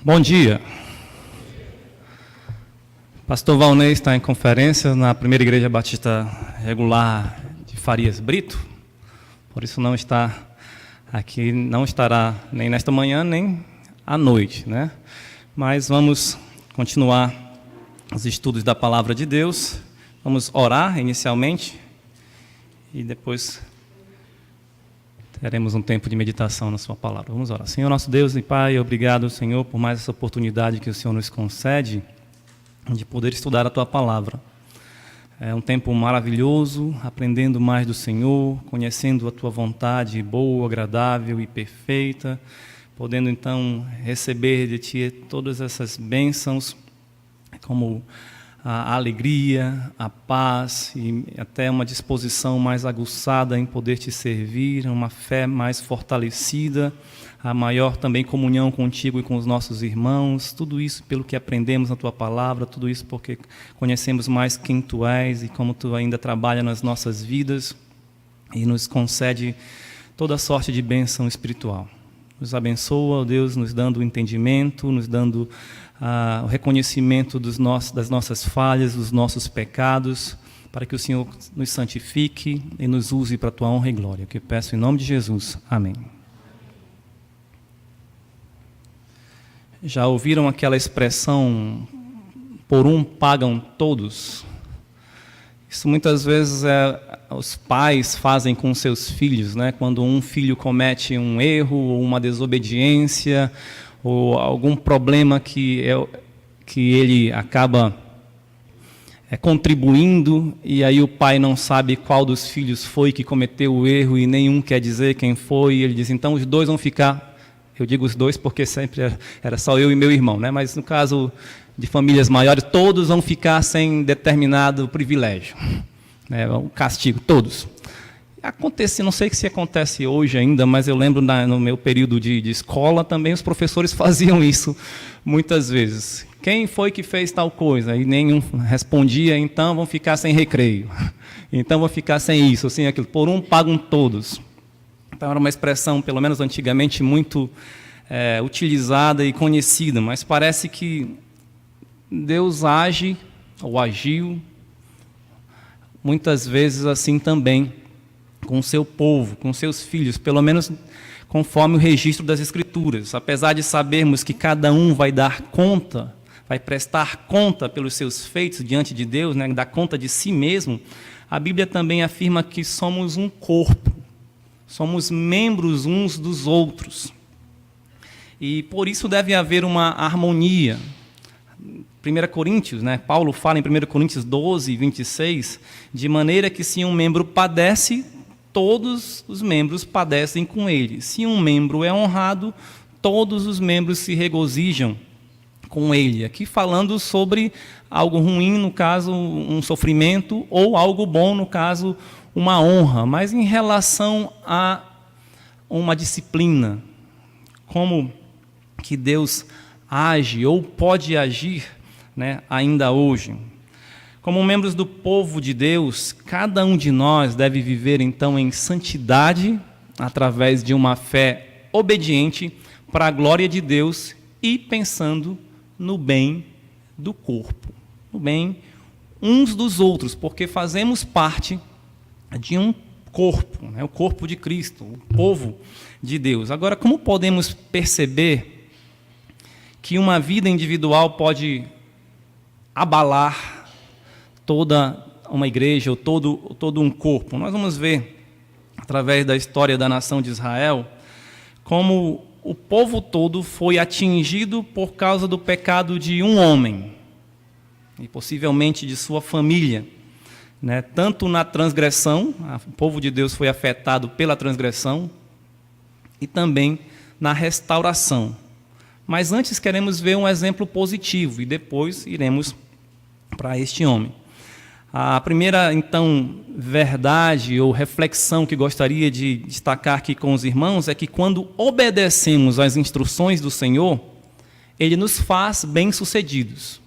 Bom dia. Pastor Valnei está em conferência na Primeira Igreja Batista Regular de Farias Brito, por isso não está aqui, não estará nem nesta manhã, nem à noite, né? Mas vamos continuar os estudos da Palavra de Deus. Vamos orar inicialmente e depois teremos um tempo de meditação na sua palavra. Vamos orar. Senhor, nosso Deus e Pai, obrigado, Senhor, por mais essa oportunidade que o Senhor nos concede de poder estudar a Tua palavra. É um tempo maravilhoso, aprendendo mais do Senhor, conhecendo a Tua vontade boa, agradável e perfeita, podendo então receber de Ti todas essas bênçãos, como a alegria, a paz e até uma disposição mais aguçada em poder Te servir, uma fé mais fortalecida, a maior também comunhão contigo e com os nossos irmãos, tudo isso pelo que aprendemos na Tua palavra, tudo isso porque conhecemos mais quem Tu és e como Tu ainda trabalha nas nossas vidas e nos concede toda sorte de bênção espiritual. Nos abençoa, ó Deus, nos dando o entendimento, nos dando o reconhecimento das nossas falhas, dos nossos pecados, para que o Senhor nos santifique e nos use para a Tua honra e glória. Que eu peço em nome de Jesus. Amém. Já ouviram aquela expressão, por um pagam todos? Isso muitas vezes os pais fazem com seus filhos, né? Quando um filho comete um erro, ou uma desobediência, ou algum problema que ele acaba contribuindo, e aí o pai não sabe qual dos filhos foi que cometeu o erro, e nenhum quer dizer quem foi, e ele diz, então os dois vão ficar, eu digo os dois porque sempre era só eu e meu irmão, né? Mas no caso de famílias maiores, todos vão ficar sem determinado privilégio, né? O castigo, todos. Acontece, não sei se acontece hoje ainda, mas eu lembro no meu período de escola também os professores faziam isso muitas vezes. Quem foi que fez tal coisa? E nenhum respondia, então vão ficar sem recreio. Então vão ficar sem isso, sem aquilo. Por um pagam todos. Então era uma expressão, pelo menos antigamente, muito utilizada e conhecida, mas parece que Deus age, ou agiu, muitas vezes assim também, com o seu povo, com seus filhos, pelo menos conforme o registro das Escrituras. Apesar de sabermos que cada um vai dar conta, vai prestar conta pelos seus feitos diante de Deus, né, dar conta de si mesmo, a Bíblia também afirma que somos um corpo, somos membros uns dos outros. E por isso deve haver uma harmonia. 1 Coríntios, né, Paulo fala em 1 Coríntios 12, 26, de maneira que se um membro padece, todos os membros padecem com ele. Se um membro é honrado, todos os membros se regozijam com ele. Aqui falando sobre algo ruim, no caso, um sofrimento, ou algo bom, no caso, uma honra. Mas em relação a uma disciplina, como que Deus age ou pode agir, né, ainda hoje. Como membros do povo de Deus, cada um de nós deve viver, então, em santidade, através de uma fé obediente para a glória de Deus e pensando no bem do corpo, no bem uns dos outros, porque fazemos parte de um corpo, né, o corpo de Cristo, o povo de Deus. Agora, como podemos perceber que uma vida individual pode abalar toda uma igreja ou todo um corpo? Nós vamos ver, através da história da nação de Israel, como o povo todo foi atingido por causa do pecado de um homem, e possivelmente de sua família, né? Tanto na transgressão, o povo de Deus foi afetado pela transgressão, e também na restauração. Mas antes queremos ver um exemplo positivo, e depois iremos para este homem. A primeira, então, verdade ou reflexão que gostaria de destacar aqui com os irmãos é que quando obedecemos às instruções do Senhor, Ele nos faz bem-sucedidos.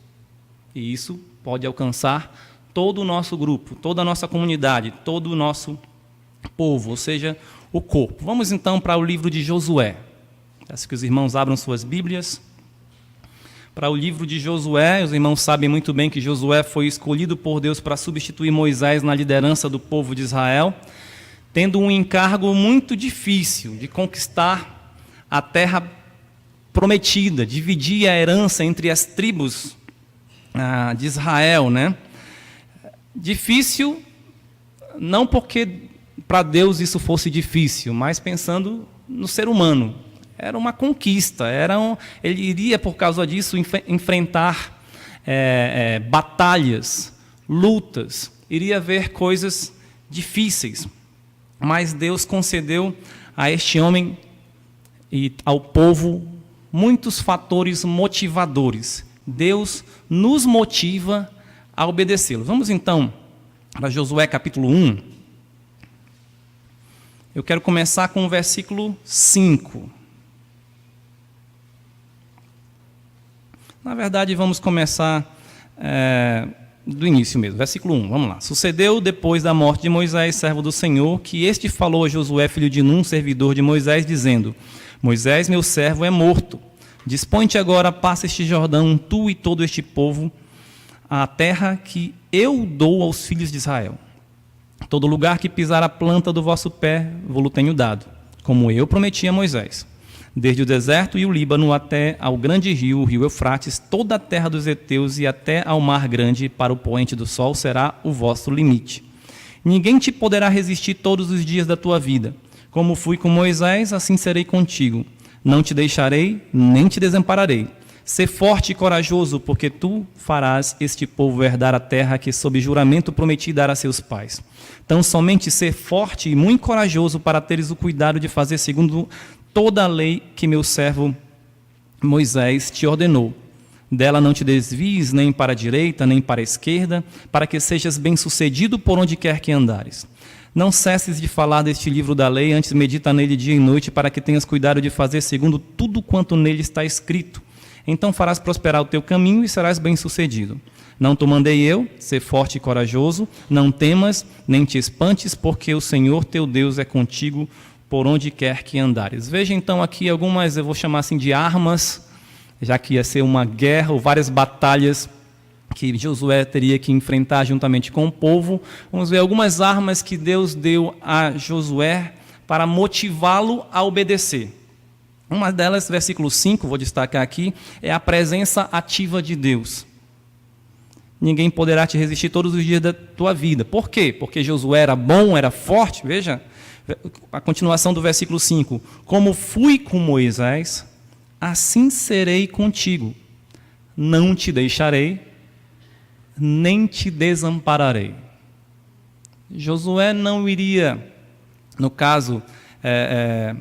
E isso pode alcançar todo o nosso grupo, toda a nossa comunidade, todo o nosso povo, ou seja, o corpo. Vamos então para o livro de Josué. Peço que os irmãos abram suas Bíblias. para o livro de Josué. Os irmãos sabem muito bem que Josué foi escolhido por Deus para substituir Moisés na liderança do povo de Israel, tendo um encargo muito difícil de conquistar a terra prometida, dividir a herança entre as tribos de Israel, né? Difícil, não porque para Deus isso fosse difícil, mas pensando no ser humano. Era uma conquista, ele iria, por causa disso, enfrentar batalhas, lutas, iria ver coisas difíceis. Mas Deus concedeu a este homem e ao povo muitos fatores motivadores. Deus nos motiva a obedecê-lo. Vamos então para Josué capítulo 1. Eu quero começar com o versículo 5. Na verdade, vamos começar do início mesmo, versículo 1, vamos lá. Sucedeu depois da morte de Moisés, servo do Senhor, que este falou a Josué, filho de Num, servidor de Moisés, dizendo: Moisés, meu servo, é morto. Dispõe-te agora, passa este Jordão, tu e todo este povo, a terra que eu dou aos filhos de Israel. Todo lugar que pisar a planta do vosso pé, vou-lo tenho dado, como eu prometi a Moisés. Desde o deserto e o Líbano até ao grande rio, o rio Eufrates, toda a terra dos heteus e até ao mar grande, para o poente do sol, será o vosso limite. Ninguém te poderá resistir todos os dias da tua vida. Como fui com Moisés, assim serei contigo. Não te deixarei, nem te desampararei. Sê forte e corajoso, porque tu farás este povo herdar a terra que, sob juramento, prometi dar a seus pais. Então, somente ser forte e muito corajoso para teres o cuidado de fazer segundo toda a lei que meu servo Moisés te ordenou. Dela não te desvies nem para a direita, nem para a esquerda, para que sejas bem-sucedido por onde quer que andares. Não cesses de falar deste livro da lei, antes medita nele dia e noite, para que tenhas cuidado de fazer segundo tudo quanto nele está escrito. Então farás prosperar o teu caminho e serás bem-sucedido. Não te mandei eu, ser forte e corajoso, não temas, nem te espantes, porque o Senhor teu Deus é contigo por onde quer que andares. Veja então aqui algumas, eu vou chamar assim de armas, já que ia ser uma guerra ou várias batalhas que Josué teria que enfrentar juntamente com o povo. Vamos ver algumas armas que Deus deu a Josué para motivá-lo a obedecer. Uma delas, versículo 5, vou destacar aqui, é a presença ativa de Deus. Ninguém poderá te resistir todos os dias da tua vida. Por quê? Porque Josué era bom, era forte. Veja a continuação do versículo 5. Como fui com Moisés, assim serei contigo. Não te deixarei, nem te desampararei. Josué não iria, no caso,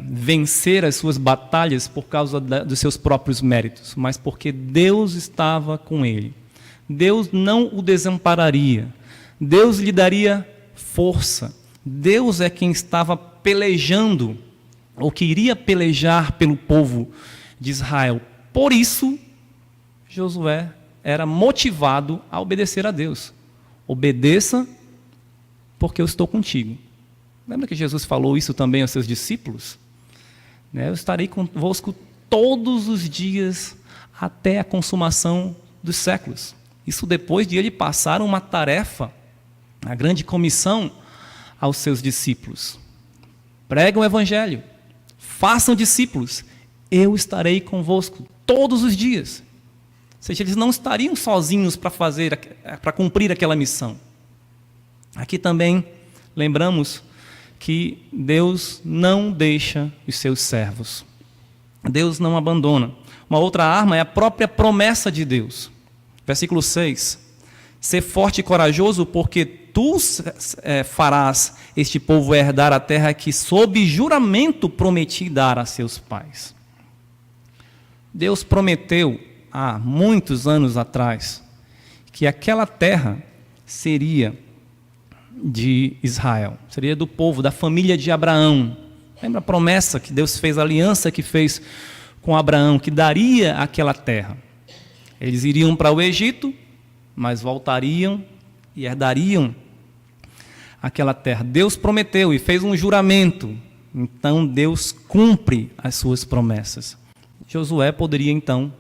vencer as suas batalhas por causa dos seus próprios méritos, mas porque Deus estava com ele. Deus não o desampararia. Deus lhe daria força. Deus é quem estava pelejando, ou que iria pelejar pelo povo de Israel. Por isso, Josué era motivado a obedecer a Deus. Obedeça, porque eu estou contigo. Lembra que Jesus falou isso também aos seus discípulos? Eu estarei convosco todos os dias até a consumação dos séculos. Isso depois de ele passar uma tarefa, a grande comissão aos seus discípulos. Pregam o evangelho, façam discípulos, eu estarei convosco todos os dias. Ou seja, eles não estariam sozinhos para cumprir aquela missão. Aqui também lembramos que Deus não deixa os seus servos. Deus não abandona. Uma outra arma é a própria promessa de Deus. Versículo 6. Ser forte e corajoso, porque tu farás este povo herdar a terra que sob juramento prometi dar a seus pais. Deus prometeu há muitos anos atrás que aquela terra seria de Israel, seria do povo, da família de Abraão. Lembra a promessa que Deus fez, a aliança que fez com Abraão, que daria aquela terra. Eles iriam para o Egito, mas voltariam e herdariam aquela terra. Deus prometeu e fez um juramento, então Deus cumpre as suas promessas. Josué poderia então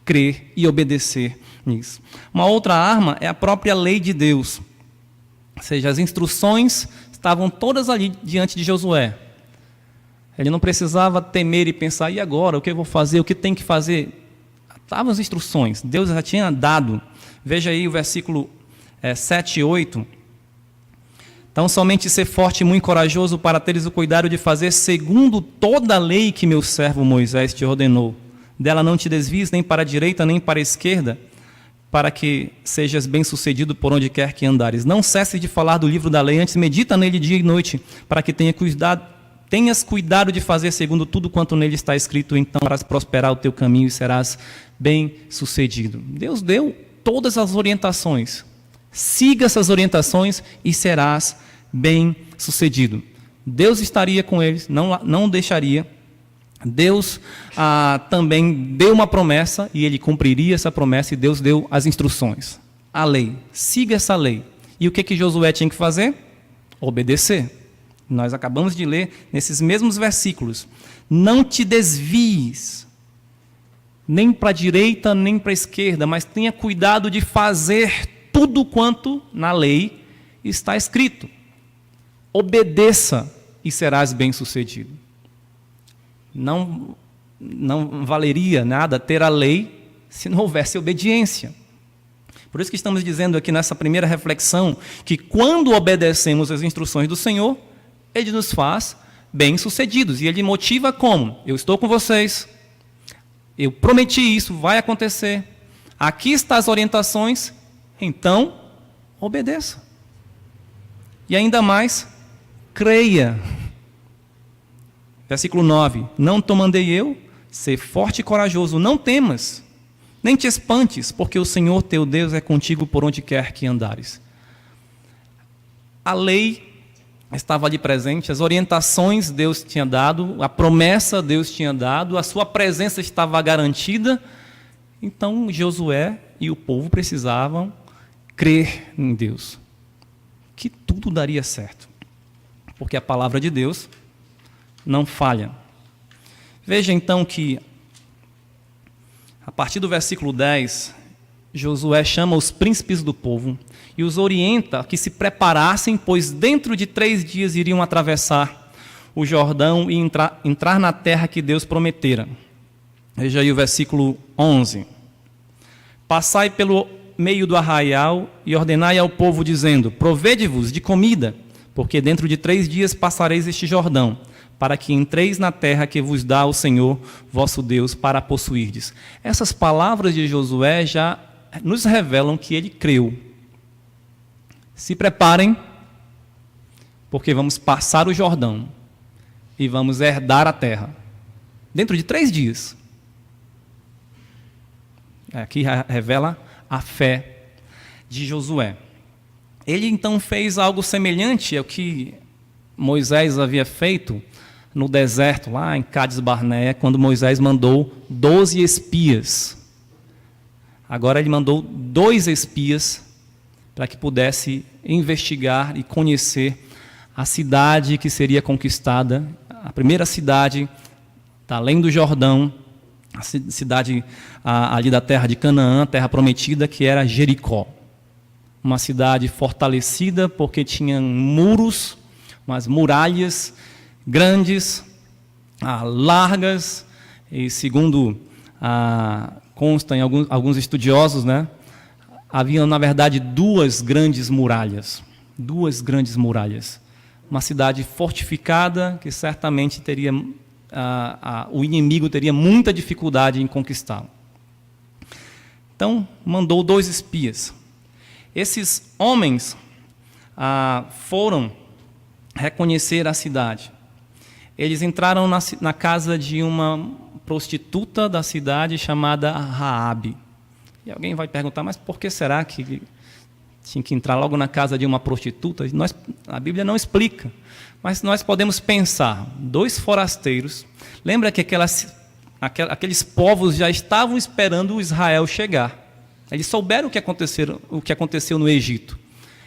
crer e obedecer nisso. Uma outra arma é a própria lei de Deus. Ou seja, as instruções estavam todas ali diante de Josué. Ele não precisava temer e pensar, e agora? O que eu vou fazer? O que tem que fazer? Estavam as instruções, Deus já tinha dado. Veja aí o versículo 7 e 8. Então, somente ser forte e muito corajoso para teres o cuidado de fazer segundo toda a lei que meu servo Moisés te ordenou. Dela não te desvies nem para a direita nem para a esquerda, para que sejas bem-sucedido por onde quer que andares. Não cesses de falar do livro da lei, antes medita nele dia e noite, para que tenhas cuidado de fazer segundo tudo quanto nele está escrito, então farás prosperar o teu caminho e serás bem-sucedido. Deus deu todas as orientações. Siga essas orientações e serás bem-sucedido. Deus estaria com eles, não deixaria. Deus também deu uma promessa e ele cumpriria essa promessa, e Deus deu as instruções, a lei. Siga essa lei. E o que Josué tinha que fazer? Obedecer. Nós acabamos de ler nesses mesmos versículos. Não te desvies, nem para a direita, nem para a esquerda, mas tenha cuidado de fazer tudo quanto na lei está escrito. Obedeça e serás bem-sucedido. Não valeria nada ter a lei se não houvesse obediência. Por isso que estamos dizendo aqui nessa primeira reflexão que quando obedecemos as instruções do Senhor, Ele nos faz bem-sucedidos. E Ele motiva como? Eu estou com vocês, eu prometi isso, vai acontecer. Aqui estão as orientações, então obedeça. E ainda mais, creia. Versículo 9. Não te mandei eu, ser forte e corajoso, não temas, nem te espantes, porque o Senhor teu Deus é contigo por onde quer que andares. A lei estava ali presente, as orientações Deus tinha dado, a promessa Deus tinha dado, a sua presença estava garantida. Então Josué e o povo precisavam crer em Deus, que tudo daria certo, porque a palavra de Deus não falha. Veja então que, a partir do versículo 10, Josué chama os príncipes do povo e os orienta a que se preparassem, pois dentro de 3 dias iriam atravessar o Jordão e entrar na terra que Deus prometera. Veja aí o versículo 11. Passai pelo meio do arraial e ordenai ao povo, dizendo: provede-vos de comida, porque dentro de 3 dias passareis este Jordão, para que entreis na terra que vos dá o Senhor, vosso Deus, para a possuirdes. Essas palavras de Josué já nos revelam que ele creu. Se preparem, porque vamos passar o Jordão e vamos herdar a terra. Dentro de 3 dias. Aqui revela a fé de Josué. Ele então fez algo semelhante ao que Moisés havia feito no deserto, lá em Cádiz Barneia, quando Moisés mandou 12 espias. Agora ele mandou 2 espias para que pudesse investigar e conhecer a cidade que seria conquistada, a primeira cidade além do Jordão, a cidade ali da terra de Canaã, terra prometida, que era Jericó. Uma cidade fortalecida porque tinha muros, umas muralhas grandes, largas, e segundo consta em alguns estudiosos, né, havia na verdade 2 grandes muralhas. 2 grandes muralhas. Uma cidade fortificada que certamente teria, o inimigo teria muita dificuldade em conquistá-la. Então, mandou 2 espias. Esses homens foram reconhecer a cidade. Eles entraram na casa de uma prostituta da cidade chamada Raabe. E alguém vai perguntar, mas por que será que tinha que entrar logo na casa de uma prostituta? A Bíblia não explica, mas nós podemos pensar, 2 forasteiros. Lembra que aqueles povos já estavam esperando o Israel chegar. Eles souberam o que aconteceu no Egito.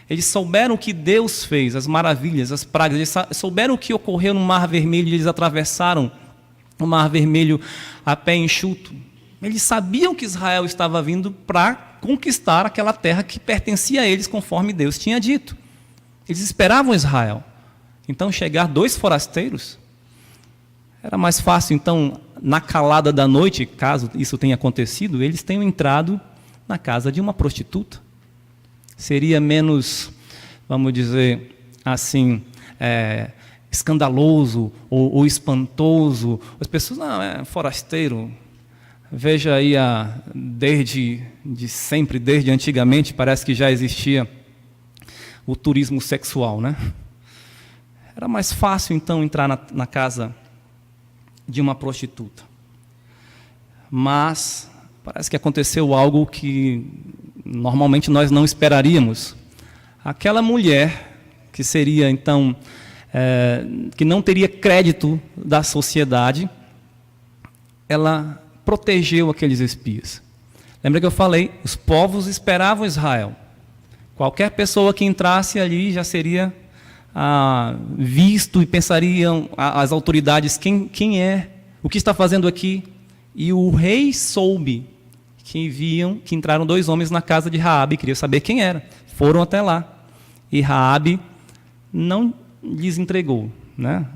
Eles souberam o que Deus fez, as maravilhas, as pragas. Eles souberam o que ocorreu no Mar Vermelho, e eles atravessaram o Mar Vermelho a pé enxuto. Eles sabiam que Israel estava vindo para conquistar aquela terra que pertencia a eles, conforme Deus tinha dito. Eles esperavam Israel. Então, chegar 2 forasteiros, era mais fácil, então, na calada da noite, caso isso tenha acontecido, eles tenham entrado na casa de uma prostituta. Seria menos, vamos dizer assim, escandaloso ou espantoso. As pessoas, não, é forasteiro. Veja aí, desde sempre, desde antigamente, parece que já existia o turismo sexual, né? Era mais fácil, então, entrar na casa de uma prostituta. Mas parece que aconteceu algo que normalmente nós não esperaríamos. Aquela mulher, que seria, então, que não teria crédito da sociedade, ela protegeu aqueles espias. Lembra que eu falei? Os povos esperavam Israel. Qualquer pessoa que entrasse ali já seria visto e pensariam as autoridades, quem é? O que está fazendo aqui? E o rei soube que entraram 2 homens na casa de Raabe, queria saber quem era. Foram até lá. E Raabe não lhes entregou, né?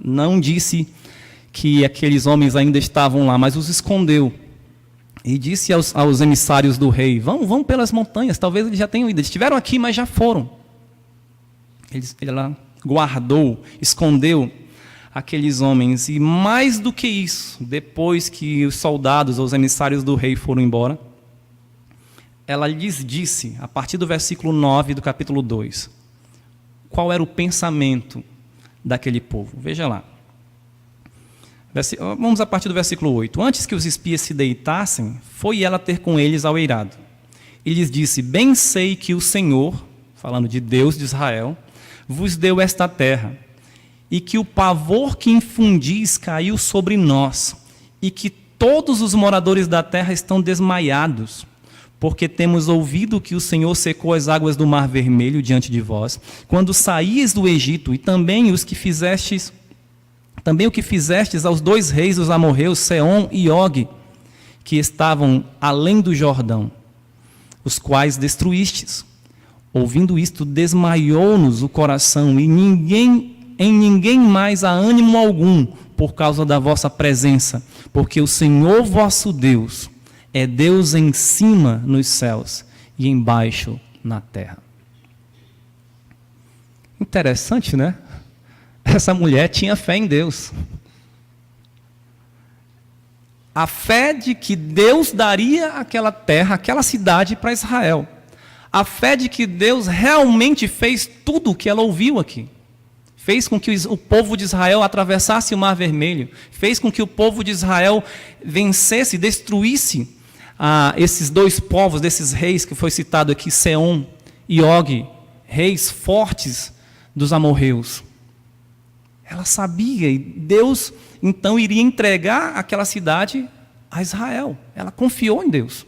Não disse que aqueles homens ainda estavam lá, mas os escondeu. E disse aos emissários do rei, vão pelas montanhas, talvez eles já tenham ido. Eles estiveram aqui, mas já foram. Ela guardou, escondeu aqueles homens. E mais do que isso, depois que os soldados, os emissários do rei foram embora, ela lhes disse, a partir do versículo 9 do capítulo 2, qual era o pensamento daquele povo. Veja lá. Vamos a partir do versículo 8. Antes que os espias se deitassem, foi ela ter com eles ao eirado. E lhes disse, bem sei que o Senhor, falando de Deus de Israel, vos deu esta terra, e que o pavor que infundis caiu sobre nós, e que todos os moradores da terra estão desmaiados, porque temos ouvido que o Senhor secou as águas do Mar Vermelho diante de vós, quando saíes do Egito, e também o que fizestes aos 2 reis dos amorreus, Seom e Og, que estavam além do Jordão, os quais destruístes. Ouvindo isto, desmaiou-nos o coração, e em ninguém mais há ânimo algum, por causa da vossa presença, porque o Senhor vosso Deus é Deus em cima nos céus e embaixo na terra. Interessante, né? Essa mulher tinha fé em Deus. A fé de que Deus daria aquela terra, aquela cidade para Israel. A fé de que Deus realmente fez tudo o que ela ouviu aqui. Fez com que o povo de Israel atravessasse o Mar Vermelho. Fez com que o povo de Israel vencesse, destruísse esses 2 povos, desses reis que foi citado aqui, Seom e Og, reis fortes dos amorreus. Ela sabia, e Deus então iria entregar aquela cidade a Israel. Ela confiou em Deus.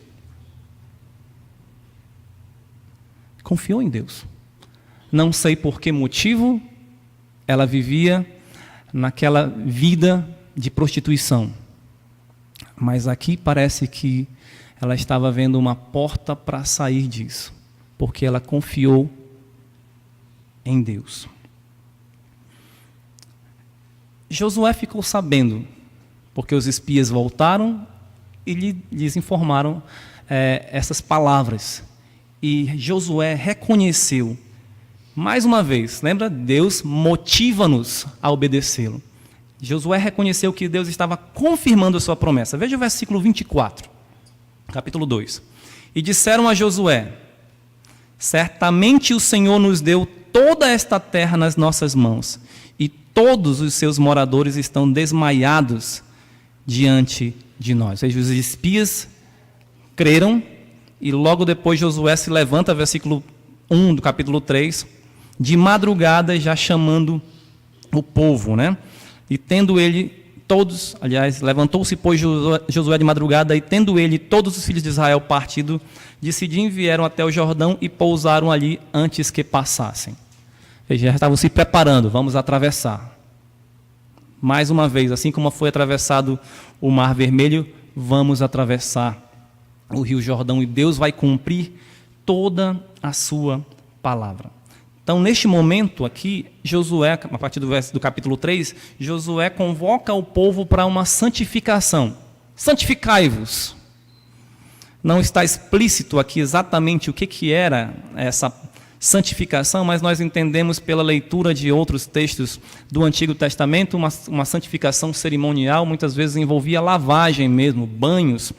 Confiou em Deus. Não sei por que motivo ela vivia naquela vida de prostituição. Mas aqui parece que ela estava vendo uma porta para sair disso, porque ela confiou em Deus. Josué ficou sabendo, porque os espias voltaram e lhes informaram essas palavras. E Josué reconheceu, mais uma vez, lembra? Deus motiva-nos a obedecê-lo. Josué reconheceu que Deus estava confirmando a sua promessa. Veja o versículo 24, capítulo 2. E disseram a Josué, certamente o Senhor nos deu toda esta terra nas nossas mãos, e todos os seus moradores estão desmaiados diante de nós. Veja, os espias creram, e logo depois Josué se levanta, versículo 1 do capítulo 3, de madrugada já chamando o povo, né? E tendo ele todos, aliás, levantou-se, pois, Josué de madrugada, e tendo ele todos os filhos de Israel partido de Sidim, vieram até o Jordão e pousaram ali antes que passassem. Eles já estavam se preparando, vamos atravessar. Mais uma vez, assim como foi atravessado o Mar Vermelho, vamos atravessar o Rio Jordão e Deus vai cumprir toda a sua palavra. Então, neste momento aqui, Josué, a partir do capítulo 3, Josué convoca o povo para uma santificação. Santificai-vos. Não está explícito aqui exatamente o que era essa santificação, mas nós entendemos pela leitura de outros textos do Antigo Testamento, uma santificação cerimonial, muitas vezes envolvia lavagem mesmo, banhos,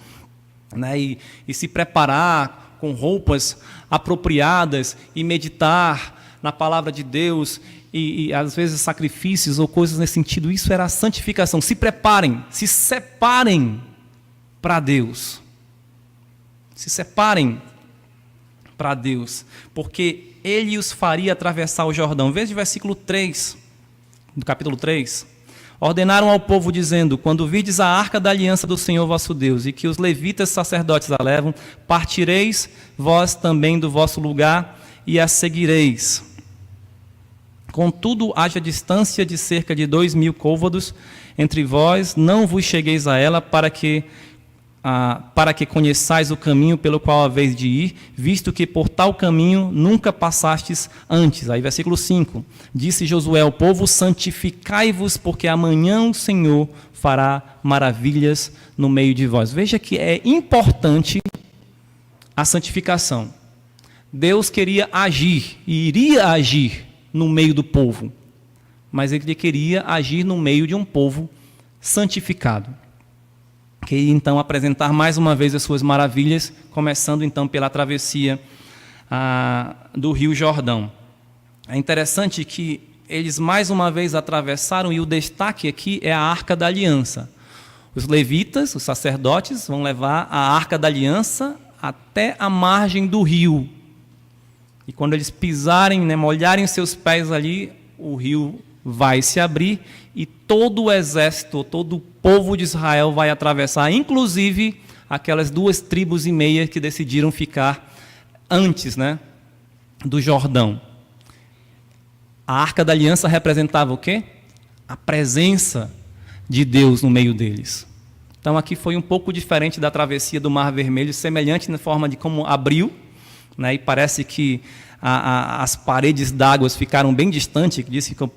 né, e se preparar com roupas apropriadas e meditar na palavra de Deus e às vezes sacrifícios ou coisas nesse sentido. Isso era a santificação. Se preparem, se separem para Deus. Se separem para Deus, porque Ele os faria atravessar o Jordão. Veja o versículo 3, do capítulo 3. Ordenaram ao povo dizendo: quando virdes a arca da aliança do Senhor vosso Deus, e que os levitas sacerdotes a levam, partireis vós também do vosso lugar e a seguireis. Contudo, haja distância de cerca de 2.000 côvados entre vós, não vos chegueis a ela, para que conheçais o caminho pelo qual haveis de ir, visto que por tal caminho nunca passastes antes. Aí versículo 5, disse Josué ao povo: santificai-vos, porque amanhã o Senhor fará maravilhas no meio de vós. Veja que é importante a santificação. Deus queria agir, e iria agir no meio do povo, mas Ele queria agir no meio de um povo santificado. Queria então apresentar mais uma vez as suas maravilhas, começando então pela travessia do Rio Jordão. É interessante que eles mais uma vez atravessaram, e o destaque aqui é a Arca da Aliança. Os levitas, os sacerdotes, vão levar a Arca da Aliança até a margem do rio. E quando eles pisarem, molharem seus pés ali, o rio vai se abrir e todo o exército, todo o povo de Israel vai atravessar, inclusive aquelas 2,5 tribos que decidiram ficar antes, do Jordão. A Arca da Aliança representava o quê? A presença de Deus no meio deles. Então aqui foi um pouco diferente da travessia do Mar Vermelho, semelhante na forma de como abriu, e parece que as paredes d'água ficaram bem distantes, que disse que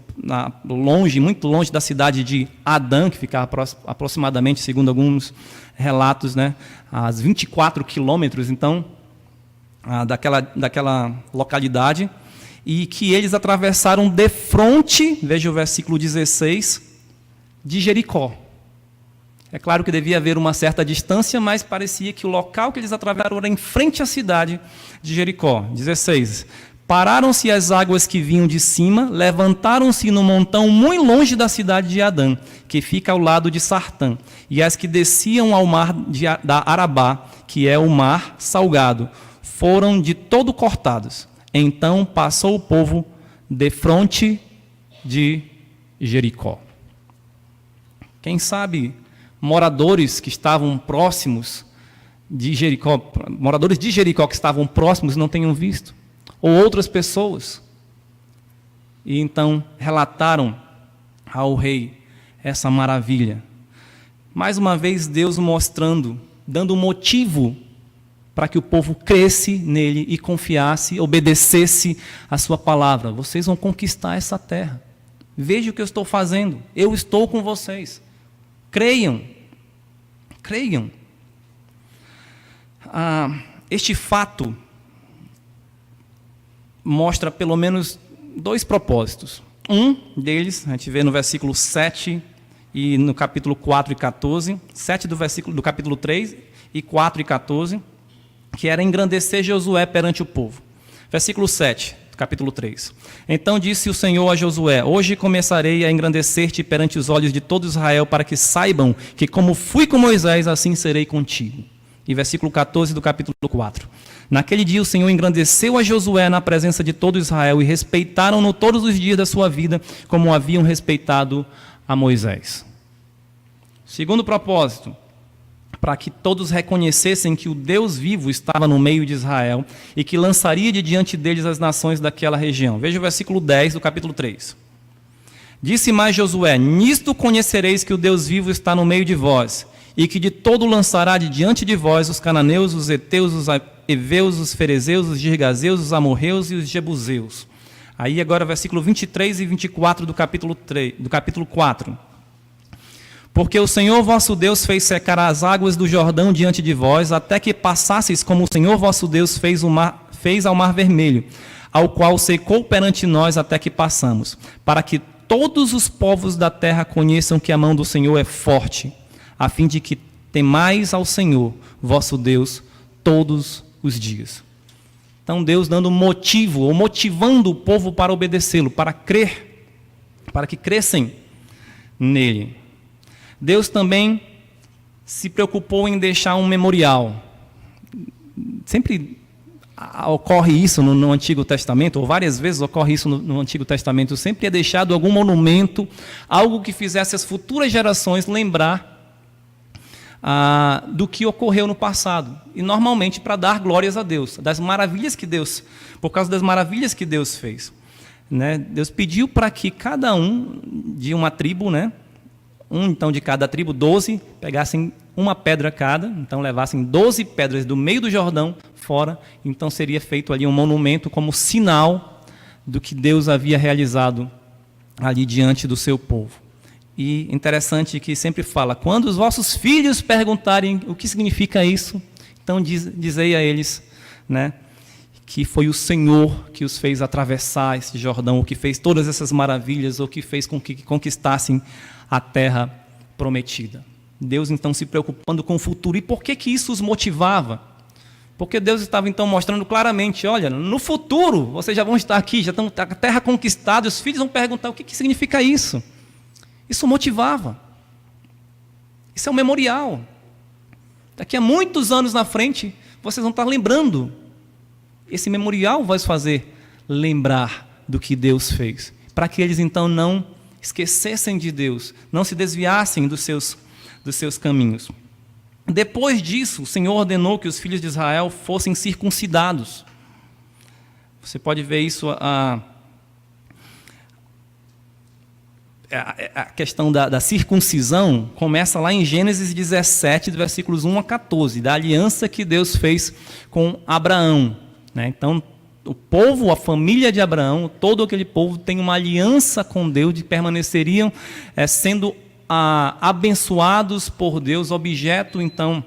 longe, muito longe da cidade de Adã, que ficava aproximadamente, segundo alguns relatos, a 24 quilômetros, então, daquela localidade, e que eles atravessaram de frente, veja o versículo 16, de Jericó. É claro que devia haver uma certa distância, mas parecia que o local que eles atravessaram era em frente à cidade de Jericó. 16. Pararam-se as águas que vinham de cima, levantaram-se no montão muito longe da cidade de Adã, que fica ao lado de Sartã, e as que desciam ao mar da Arabá, que é o mar salgado, foram de todo cortados. Então passou o povo defronte de Jericó. Quem sabe moradores que estavam próximos de Jericó, moradores de Jericó que estavam próximos não tenham visto, ou outras pessoas, e então relataram ao rei essa maravilha. Mais uma vez Deus mostrando, dando motivo para que o povo cresce nele e confiasse, obedecesse a sua palavra. Vocês vão conquistar essa terra. Veja o que eu estou fazendo. Eu estou com vocês. Creiam. Creiam. Este fato mostra pelo menos 2 propósitos. Um deles, a gente vê no versículo 7 e no capítulo 4 e 14. 7 do capítulo 3 e 4 e 14, que era engrandecer Josué perante o povo. Versículo 7. Capítulo 3. Então disse o Senhor a Josué: hoje começarei a engrandecer-te perante os olhos de todo Israel, para que saibam que como fui com Moisés, assim serei contigo. E versículo 14 do capítulo 4. Naquele dia o Senhor engrandeceu a Josué na presença de todo Israel, e respeitaram-no todos os dias da sua vida, como haviam respeitado a Moisés. Segundo propósito, para que todos reconhecessem que o Deus vivo estava no meio de Israel e que lançaria de diante deles as nações daquela região. Veja o versículo 10 do capítulo 3. Disse mais Josué: nisto conhecereis que o Deus vivo está no meio de vós, e que de todo lançará de diante de vós os cananeus, os heteus, os heveus, os ferezeus, os girgazeus, os amorreus e os jebuseus. Aí agora versículo 23 e 24 do capítulo 4. Porque o Senhor vosso Deus fez secar as águas do Jordão diante de vós, até que passasseis como o Senhor vosso Deus fez ao mar vermelho, ao qual secou perante nós até que passamos, para que todos os povos da terra conheçam que a mão do Senhor é forte, a fim de que temais ao Senhor vosso Deus todos os dias. Então Deus dando motivo, ou motivando o povo para obedecê-lo, para crer, para que crescem nele. Deus também se preocupou em deixar um memorial. Sempre ocorre isso no Antigo Testamento, ou várias vezes ocorre isso no Antigo Testamento. Sempre é deixado algum monumento, algo que fizesse as futuras gerações lembrar do que ocorreu no passado. E normalmente para dar glórias a Deus, das maravilhas que Deus, por causa das maravilhas que Deus fez. Né? Deus pediu para que cada um de uma tribo, né? Então de cada tribo, 12, pegassem uma pedra cada, então levassem 12 pedras do meio do Jordão fora, então seria feito ali um monumento como sinal do que Deus havia realizado ali diante do seu povo. E interessante que sempre fala, quando os vossos filhos perguntarem o que significa isso, então dizei a eles, né, que foi o Senhor que os fez atravessar esse Jordão, o que fez todas essas maravilhas, ou que fez com que conquistassem a terra prometida. Deus então se preocupando com o futuro. E por que isso os motivava? Porque Deus estava então mostrando claramente, olha, no futuro vocês já vão estar aqui, já estão a terra conquistada, os filhos vão perguntar o que significa isso. Isso motivava. Isso é um memorial. Daqui a muitos anos na frente, vocês vão estar lembrando. Esse memorial vai os fazer lembrar do que Deus fez. Para que eles então não esquecessem de Deus, não se desviassem dos seus caminhos. Depois disso, o Senhor ordenou que os filhos de Israel fossem circuncidados. Você pode ver isso, a questão da circuncisão começa lá em Gênesis 17, versículos 1 a 14, da aliança que Deus fez com Abraão. Né? Então, o povo, a família de Abraão, todo aquele povo tem uma aliança com Deus, de permaneceriam sendo abençoados por Deus, objeto então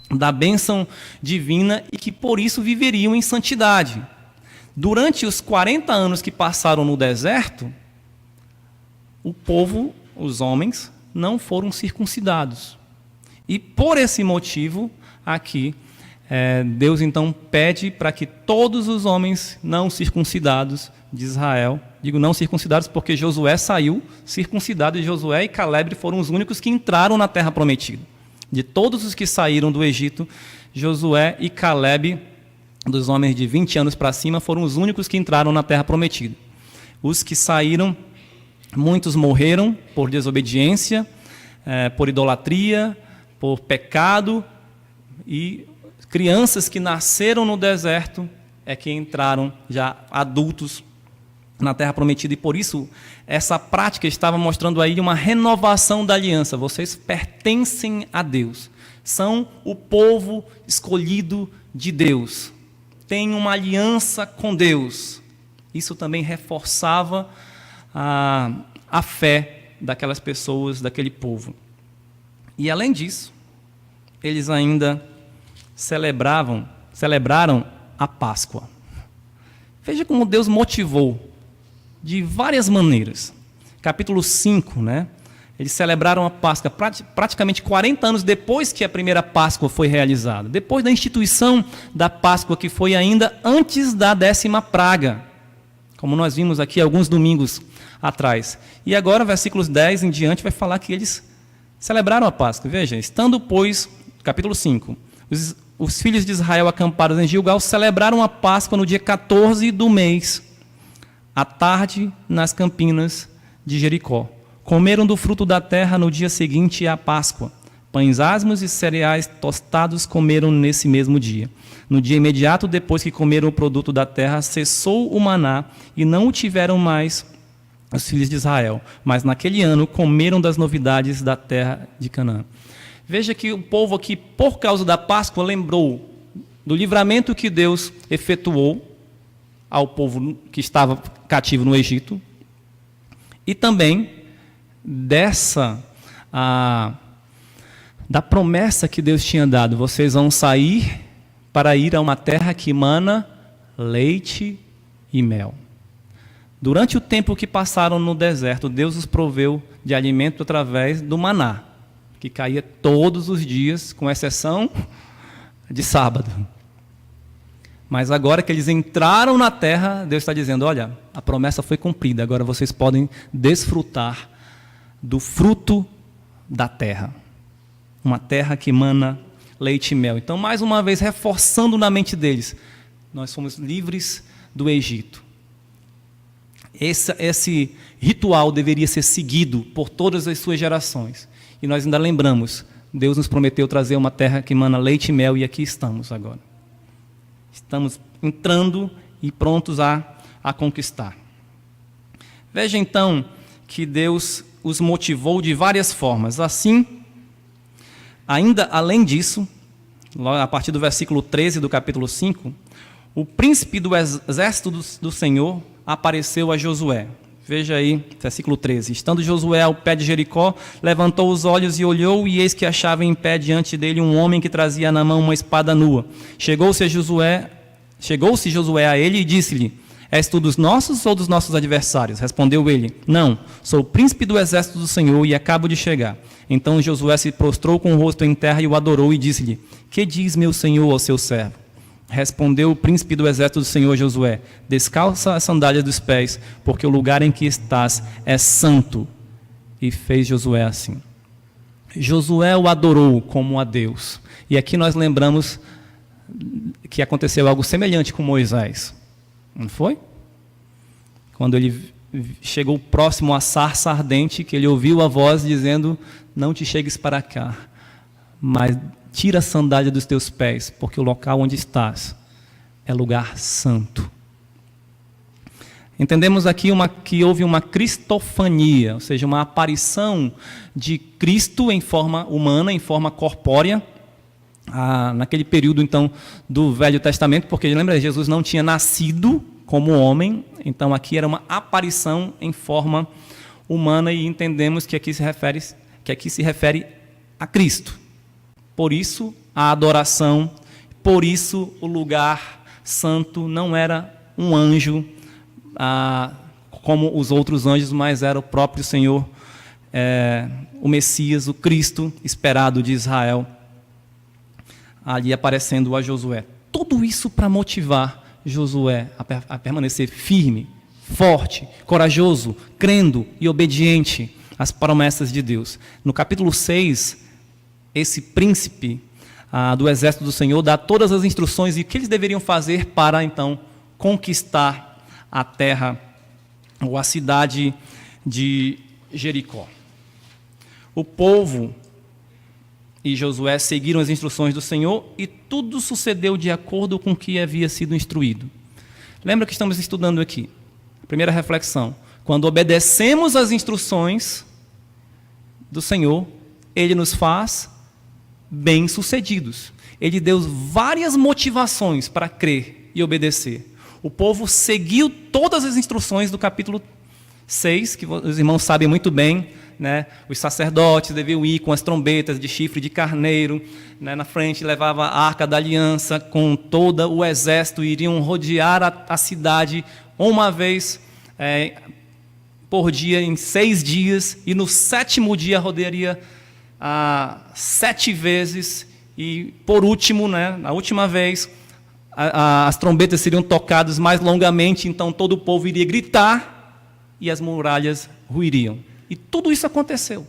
da bênção divina, e que por isso viveriam em santidade. Durante os 40 anos que passaram no deserto, o povo, os homens, não foram circuncidados. E por esse motivo, aqui, Deus então pede para que todos os homens não circuncidados de Israel, digo não circuncidados porque Josué saiu circuncidado, e Josué e Caleb foram os únicos que entraram na terra prometida. De todos os que saíram do Egito, Josué e Caleb, dos homens de 20 anos para cima, foram os únicos que entraram na terra prometida. Os que saíram, muitos morreram por desobediência, por idolatria, por pecado, e crianças que nasceram no deserto é que entraram já adultos na terra prometida. E por isso essa prática estava mostrando aí uma renovação da aliança. Vocês pertencem a Deus, são o povo escolhido de Deus, têm uma aliança com Deus. Isso também reforçava a fé daquelas pessoas, daquele povo. E além disso, eles ainda celebraram a Páscoa. Veja como Deus motivou de várias maneiras. Capítulo 5, né? Eles celebraram a Páscoa praticamente 40 anos depois que a primeira Páscoa foi realizada. Depois da instituição da Páscoa, que foi ainda antes da 10ª praga, como nós vimos aqui alguns domingos atrás. E agora, versículos 10 em diante, vai falar que eles celebraram a Páscoa. Veja, estando, pois, capítulo 5, os filhos de Israel acampados em Gilgal celebraram a Páscoa no dia 14 do mês, à tarde, nas campinas de Jericó. Comeram do fruto da terra no dia seguinte à Páscoa. Pães asmos e cereais tostados comeram nesse mesmo dia. No dia imediato, depois que comeram o produto da terra, cessou o maná e não o tiveram mais os filhos de Israel. Mas naquele ano comeram das novidades da terra de Canaã. Veja que o povo aqui, por causa da Páscoa, lembrou do livramento que Deus efetuou ao povo que estava cativo no Egito, e também da promessa que Deus tinha dado: vocês vão sair para ir a uma terra que mana leite e mel. Durante o tempo que passaram no deserto, Deus os proveu de alimento através do maná, que caía todos os dias, com exceção de sábado. Mas agora que eles entraram na terra, Deus está dizendo: olha, a promessa foi cumprida, agora vocês podem desfrutar do fruto da terra. Uma terra que mana leite e mel. Então, mais uma vez, reforçando na mente deles: nós somos livres do Egito. Esse ritual deveria ser seguido por todas as suas gerações. E nós ainda lembramos, Deus nos prometeu trazer uma terra que mana leite e mel, e aqui estamos agora. Estamos entrando e prontos a conquistar. Veja então que Deus os motivou de várias formas. Assim, ainda além disso, a partir do versículo 13 do capítulo 5, o príncipe do exército do Senhor apareceu a Josué. Veja aí, versículo 13. Estando Josué ao pé de Jericó, levantou os olhos e olhou, e eis que achava em pé diante dele um homem que trazia na mão uma espada nua. Chegou-se Josué a ele e disse-lhe: és tu dos nossos ou dos nossos adversários? Respondeu ele: não, sou o príncipe do exército do Senhor e acabo de chegar. Então Josué se prostrou com o rosto em terra e o adorou e disse-lhe: que diz meu senhor ao seu servo? Respondeu o príncipe do exército do Senhor Josué: descalça as sandálias dos pés, porque o lugar em que estás é santo. E fez Josué assim. Josué o adorou como a Deus. E aqui nós lembramos que aconteceu algo semelhante com Moisés. Não foi? Quando ele chegou próximo à sarça ardente, que ele ouviu a voz dizendo: não te chegues para cá, mas tira a sandália dos teus pés, porque o local onde estás é lugar santo. Entendemos aqui que houve uma cristofania, ou seja, uma aparição de Cristo em forma humana, em forma corpórea, naquele período então do Velho Testamento, porque lembra, Jesus não tinha nascido como homem, então aqui era uma aparição em forma humana, e entendemos que aqui se refere a Cristo. Por isso a adoração, por isso o lugar santo não era um anjo como os outros anjos, mas era o próprio Senhor, o Messias, o Cristo esperado de Israel, ali aparecendo a Josué. Tudo isso para motivar Josué a permanecer firme, forte, corajoso, crendo e obediente às promessas de Deus. No capítulo 6, esse príncipe do exército do Senhor dá todas as instruções e o que eles deveriam fazer para, então, conquistar a terra ou a cidade de Jericó. O povo e Josué seguiram as instruções do Senhor e tudo sucedeu de acordo com o que havia sido instruído. Lembra que estamos estudando aqui? Primeira reflexão: quando obedecemos às instruções do Senhor, Ele nos faz bem-sucedidos. Ele deu várias motivações para crer e obedecer. O povo seguiu todas as instruções do capítulo 6, que os irmãos sabem muito bem, né? Os sacerdotes deviam ir com as trombetas de chifre de carneiro, né? Na frente levava a arca da aliança com todo o exército, iriam rodear a cidade uma vez por dia, em 6 dias, e no 7º dia rodearia 7 vezes, e por último, né, na última vez, as trombetas seriam tocadas mais longamente, então todo o povo iria gritar e as muralhas ruiriam. E tudo isso aconteceu.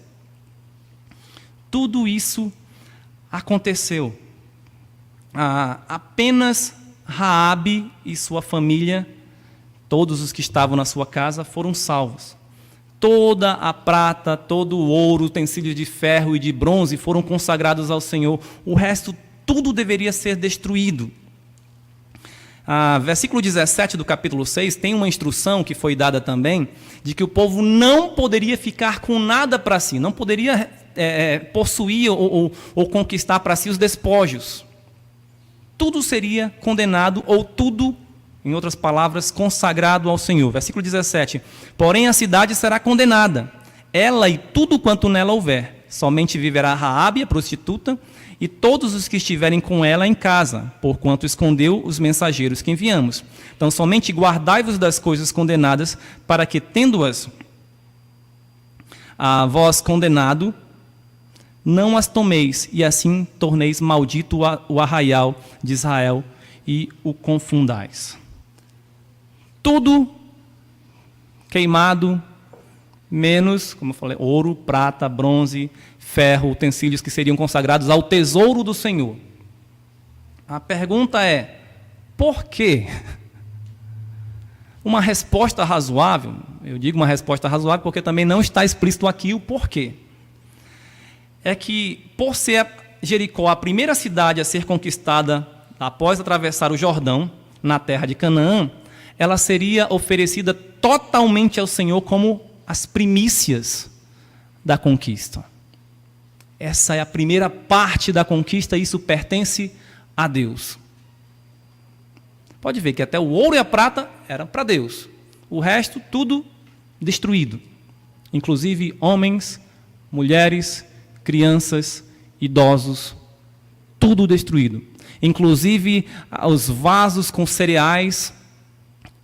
Tudo isso aconteceu. Apenas Raabe e sua família, todos os que estavam na sua casa, foram salvos. Toda a prata, todo o ouro, utensílios de ferro e de bronze foram consagrados ao Senhor. O resto, tudo deveria ser destruído. Versículo 17 do capítulo 6 tem uma instrução que foi dada também, de que o povo não poderia ficar com nada para si, não poderia possuir ou conquistar para si os despojos. Tudo seria condenado, ou tudo, em outras palavras, consagrado ao Senhor. Versículo 17. Porém a cidade será condenada, ela e tudo quanto nela houver. Somente viverá Raabe, a prostituta, e todos os que estiverem com ela em casa, porquanto escondeu os mensageiros que enviamos. Então, somente guardai-vos das coisas condenadas, para que, tendo-as a vós condenado, não as tomeis, e assim torneis maldito o arraial de Israel e o confundais. Tudo queimado, menos, como eu falei, ouro, prata, bronze, ferro, utensílios que seriam consagrados ao tesouro do Senhor. A pergunta é, por quê? Uma resposta razoável, eu digo uma resposta razoável porque também não está explícito aqui o porquê. É que, por ser Jericó a primeira cidade a ser conquistada após atravessar o Jordão, na terra de Canaã, ela seria oferecida totalmente ao Senhor como as primícias da conquista. Essa é a primeira parte da conquista, isso pertence a Deus. Pode ver que até o ouro e a prata eram para Deus. O resto, tudo destruído. Inclusive homens, mulheres, crianças, idosos, tudo destruído. Inclusive os vasos com cereais,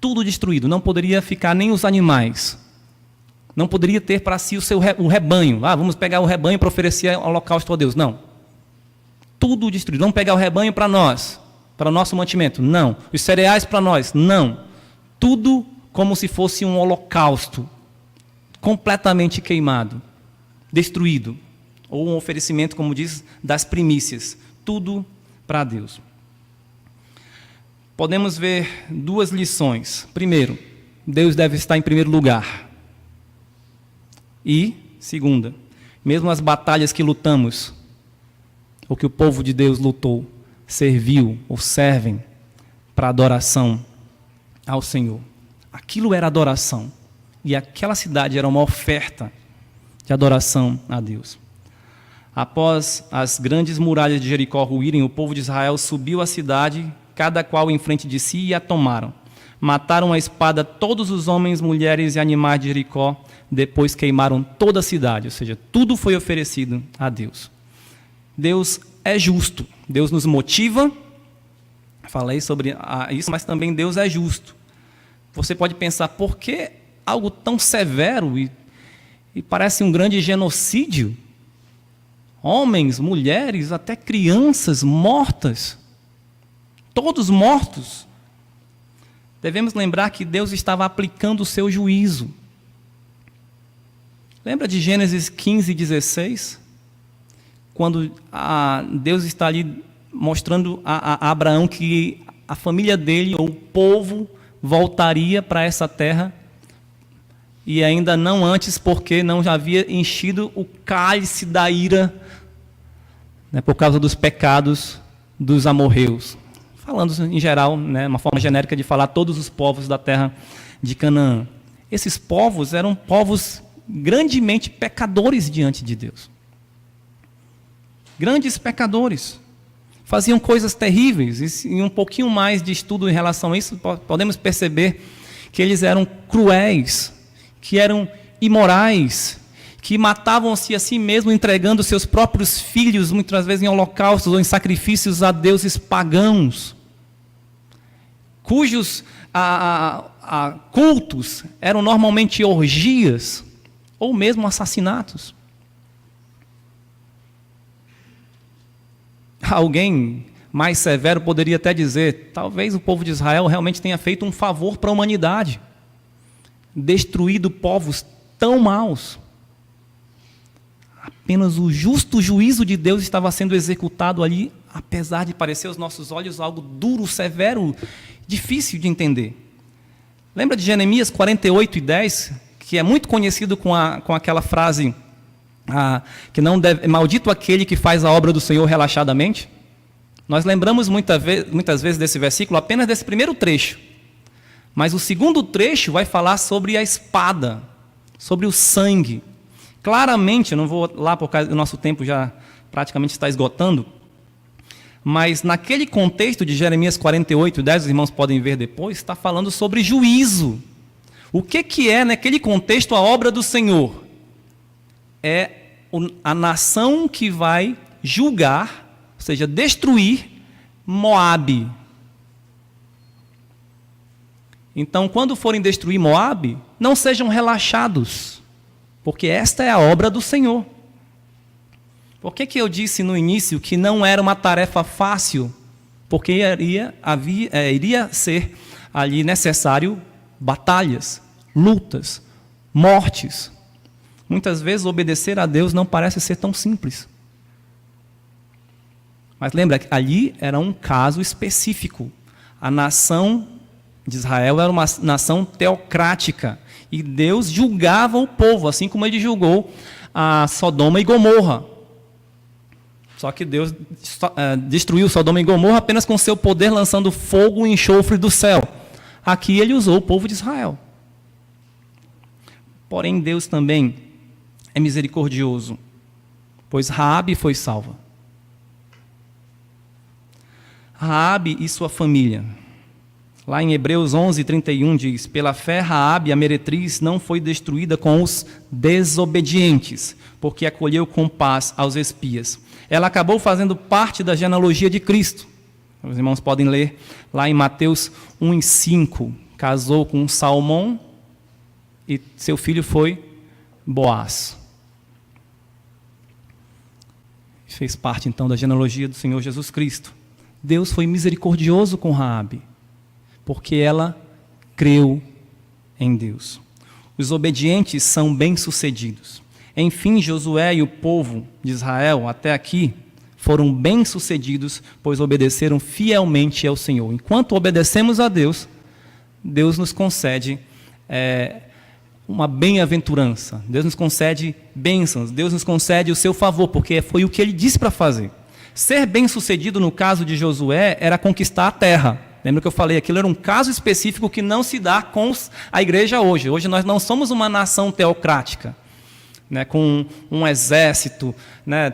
tudo destruído. Não poderia ficar nem os animais. Não poderia ter para si o rebanho. Vamos pegar o rebanho para oferecer holocausto a Deus. Não. Tudo destruído. Vamos pegar o rebanho para nós, para o nosso mantimento. Não. Os cereais para nós. Não. Tudo como se fosse um holocausto, completamente queimado, destruído. Ou um oferecimento, como diz, das primícias. Tudo para Deus. Podemos ver duas lições. Primeiro, Deus deve estar em primeiro lugar. E, segunda, mesmo as batalhas que lutamos, ou que o povo de Deus lutou, serviu ou servem para adoração ao Senhor. Aquilo era adoração. E aquela cidade era uma oferta de adoração a Deus. Após as grandes muralhas de Jericó ruírem, o povo de Israel subiu à cidade, cada qual em frente de si, e a tomaram. Mataram à espada todos os homens, mulheres e animais de Jericó, depois queimaram toda a cidade, ou seja, tudo foi oferecido a Deus. Deus é justo, Deus nos motiva, falei sobre isso, mas também Deus é justo. Você pode pensar, por que algo tão severo e parece um grande genocídio? Homens, mulheres, até crianças mortas, todos mortos. Devemos lembrar que Deus estava aplicando o seu juízo. Lembra de Gênesis 15, 16? Quando Deus está ali mostrando a Abraão que a família dele, ou o povo, voltaria para essa terra, e ainda não antes, porque não já havia enchido o cálice da ira, né, por causa dos pecados dos amorreus. Falando em geral, né, uma forma genérica de falar todos os povos da terra de Canaã. Esses povos eram povos grandemente pecadores diante de Deus. Grandes pecadores. Faziam coisas terríveis. E um pouquinho mais de estudo em relação a isso, podemos perceber que eles eram cruéis, que eram imorais, que matavam-se a si mesmos, entregando seus próprios filhos, muitas vezes em holocaustos ou em sacrifícios a deuses pagãos, cujos cultos eram normalmente orgias, ou mesmo assassinatos. Alguém mais severo poderia até dizer, talvez o povo de Israel realmente tenha feito um favor para a humanidade, destruído povos tão maus. Apenas o justo juízo de Deus estava sendo executado ali, apesar de parecer aos nossos olhos algo duro, severo, difícil de entender. Lembra de Jeremias 48:10, que é muito conhecido com aquela frase, que não deve, maldito aquele que faz a obra do Senhor relaxadamente? Nós lembramos muitas vezes desse versículo apenas desse primeiro trecho. Mas o segundo trecho vai falar sobre a espada, sobre o sangue, Claramente, eu não vou lá por causa do nosso tempo já praticamente está esgotando, mas naquele contexto de Jeremias 48:10, os irmãos podem ver depois, está falando sobre juízo. O que é, naquele contexto, a obra do Senhor? É a nação que vai julgar, ou seja, destruir Moabe. Então, quando forem destruir Moabe, não sejam relaxados, porque esta é a obra do Senhor. Por que eu disse no início que não era uma tarefa fácil? Porque iria ser ali necessário batalhas, lutas, mortes. Muitas vezes obedecer a Deus não parece ser tão simples. Mas lembra que ali era um caso específico. A nação de Israel era uma nação teocrática. E Deus julgava o povo, assim como ele julgou a Sodoma e Gomorra. Só que Deus destruiu Sodoma e Gomorra apenas com seu poder, lançando fogo e enxofre do céu. Aqui ele usou o povo de Israel. Porém, Deus também é misericordioso, pois Raabe foi salva. Raabe e sua família. Lá em Hebreus 11:31 diz: pela fé Raabe, a meretriz, não foi destruída com os desobedientes, porque acolheu com paz aos espias. Ela acabou fazendo parte da genealogia de Cristo. Os irmãos podem ler lá em Mateus 1:5. Casou com Salmão e seu filho foi Boaz. Fez parte então da genealogia do Senhor Jesus Cristo. Deus foi misericordioso com Raabe, porque ela creu em Deus. Os obedientes são bem-sucedidos. Enfim, Josué e o povo de Israel, até aqui, foram bem-sucedidos, pois obedeceram fielmente ao Senhor. Enquanto obedecemos a Deus, Deus nos concede uma bem-aventurança. Deus nos concede bênçãos. Deus nos concede o seu favor, porque foi o que ele disse para fazer. Ser bem-sucedido, no caso de Josué, era conquistar a terra. Lembra que eu falei? Aquilo era um caso específico que não se dá com a igreja hoje. Hoje nós não somos uma nação teocrática, né, com um exército, né,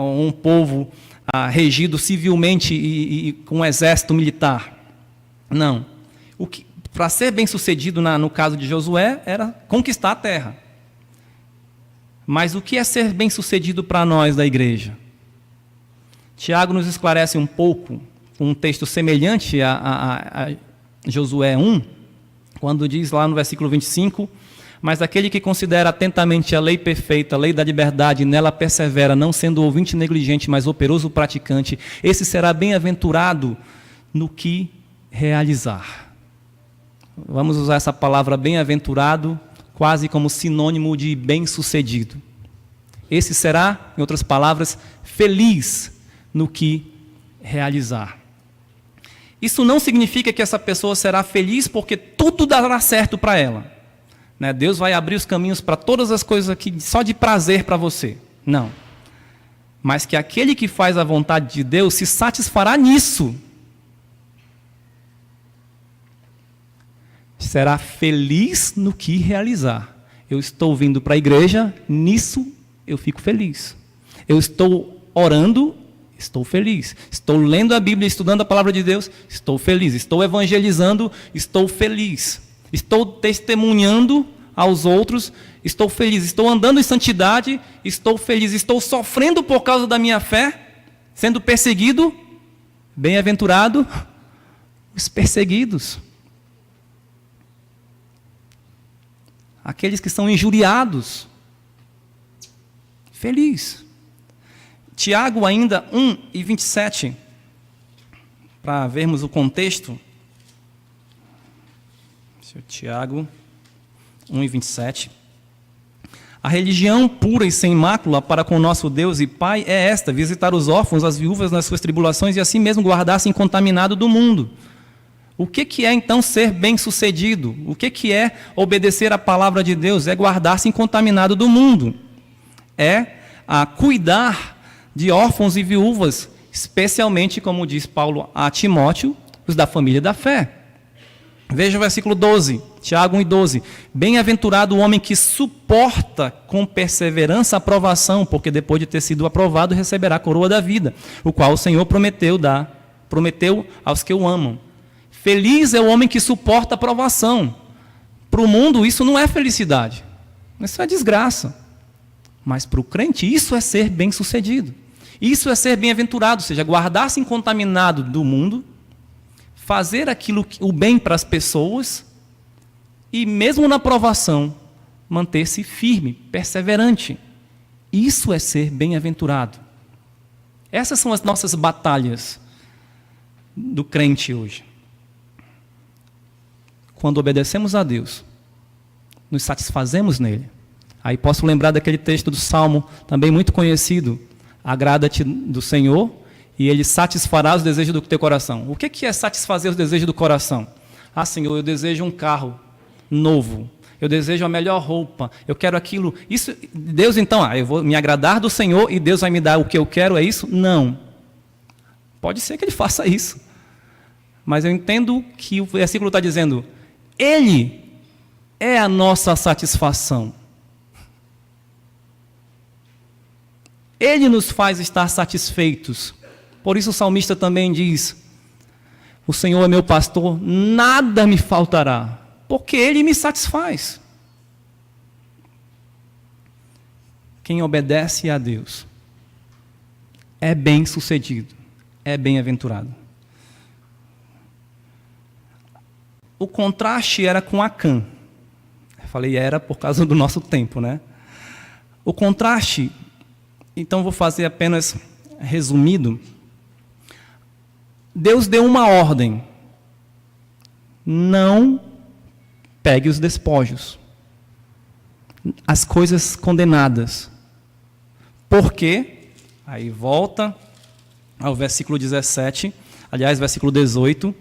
um povo regido civilmente e com um exército militar. Não. Para ser bem-sucedido no caso de Josué, era conquistar a terra. Mas o que é ser bem-sucedido para nós da igreja? Tiago nos esclarece um pouco, um texto semelhante a Josué 1, quando diz lá no versículo 25: mas aquele que considera atentamente a lei perfeita, a lei da liberdade, e nela persevera, não sendo ouvinte negligente, mas operoso praticante, esse será bem-aventurado no que realizar. Vamos usar essa palavra bem-aventurado quase como sinônimo de bem-sucedido. Esse será, em outras palavras, feliz no que realizar. Isso não significa que essa pessoa será feliz porque tudo dará certo para ela. Né? Deus vai abrir os caminhos para todas as coisas aqui só de prazer para você. Não. Mas que aquele que faz a vontade de Deus se satisfará nisso. Será feliz no que realizar. Eu estou vindo para a igreja, nisso eu fico feliz. Eu estou orando, estou feliz. Estou lendo a Bíblia, estudando a palavra de Deus, estou feliz. Estou evangelizando, estou feliz. Estou testemunhando aos outros, estou feliz. Estou andando em santidade, estou feliz. Estou sofrendo por causa da minha fé, sendo perseguido, bem-aventurado os perseguidos. Aqueles que são injuriados, feliz. Tiago ainda 1:27, para vermos o contexto. Tiago 1:27. A religião pura e sem mácula para com nosso Deus e Pai é esta: visitar os órfãos, as viúvas nas suas tribulações e assim mesmo guardar-se incontaminado do mundo. O que é então ser bem-sucedido? O que é obedecer à palavra de Deus? É guardar-se incontaminado do mundo. É cuidar de órfãos e viúvas, especialmente, como diz Paulo a Timóteo, os da família da fé. Veja o versículo 12. Tiago 1:12. Bem-aventurado o homem que suporta com perseverança a provação, porque depois de ter sido aprovado, receberá a coroa da vida, o qual o Senhor prometeu aos que o amam. Feliz é o homem que suporta a provação. Para o mundo isso não é felicidade, isso é desgraça. Mas para o crente isso é ser bem-sucedido. Isso é ser bem-aventurado, ou seja, guardar-se incontaminado do mundo, fazer o bem para as pessoas e mesmo na provação manter-se firme, perseverante. Isso é ser bem-aventurado. Essas são as nossas batalhas do crente hoje. Quando obedecemos a Deus, nos satisfazemos nele. Aí posso lembrar daquele texto do Salmo, também muito conhecido: agrada-te do Senhor e Ele satisfará os desejos do teu coração. O que é satisfazer os desejos do coração? Ah, Senhor, eu desejo um carro novo, eu desejo a melhor roupa, eu quero aquilo. Isso, Deus então, eu vou me agradar do Senhor e Deus vai me dar o que eu quero, é isso? Não. Pode ser que Ele faça isso. Mas eu entendo que o versículo está dizendo, Ele é a nossa satisfação. Ele nos faz estar satisfeitos. Por isso o salmista também diz, o Senhor é meu pastor, nada me faltará, porque Ele me satisfaz. Quem obedece a Deus é bem-sucedido, é bem-aventurado. O contraste era com Acã. Eu falei era por causa do nosso tempo, né? O contraste, então vou fazer apenas resumido. Deus deu uma ordem: não pegue os despojos, as coisas condenadas. Por quê? Aí volta ao versículo 17, aliás, versículo 18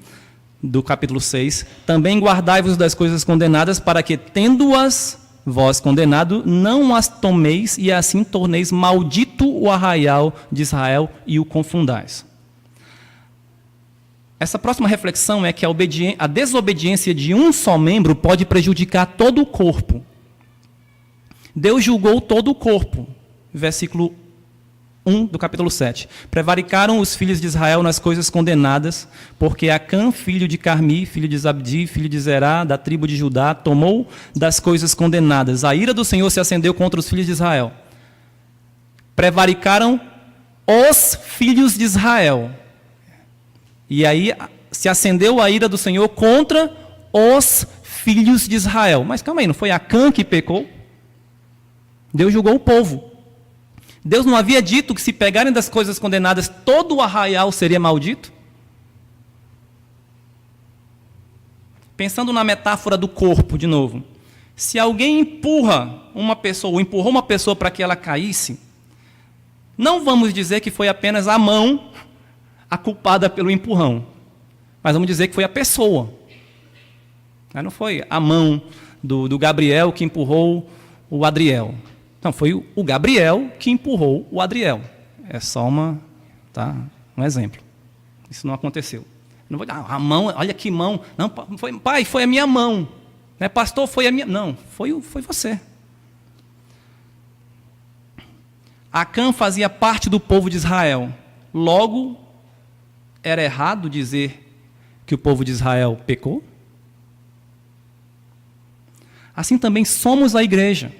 do capítulo 6. Também guardai-vos das coisas condenadas, para que, tendo-as vós condenado, não as tomeis e assim torneis maldito o arraial de Israel e o confundais. Essa próxima reflexão é que a desobediência de um só membro pode prejudicar todo o corpo. Deus julgou todo o corpo. Versículo 1 do capítulo 7. Prevaricaram os filhos de Israel nas coisas condenadas, porque Acã, filho de Carmi, filho de Zabdi, filho de Zerá, da tribo de Judá, tomou das coisas condenadas. A ira do Senhor se acendeu contra os filhos de Israel. Prevaricaram os filhos de Israel. E aí se acendeu a ira do Senhor contra os filhos de Israel. Mas calma aí, não foi Acã que pecou? Deus julgou o povo. Deus não havia dito que se pegarem das coisas condenadas, todo o arraial seria maldito? Pensando na metáfora do corpo, de novo. Se alguém empurrou uma pessoa para que ela caísse, não vamos dizer que foi apenas a mão a culpada pelo empurrão, mas vamos dizer que foi a pessoa. Não foi a mão do Gabriel que empurrou o Adriel. Não, foi o Gabriel que empurrou o Adriel. É só um exemplo. Isso não aconteceu. Não vou dizer, a mão, olha que mão. Não, pai, foi a minha mão. Pastor, foi a minha. Não, foi você. Acã fazia parte do povo de Israel. Logo, era errado dizer que o povo de Israel pecou? Assim também somos a igreja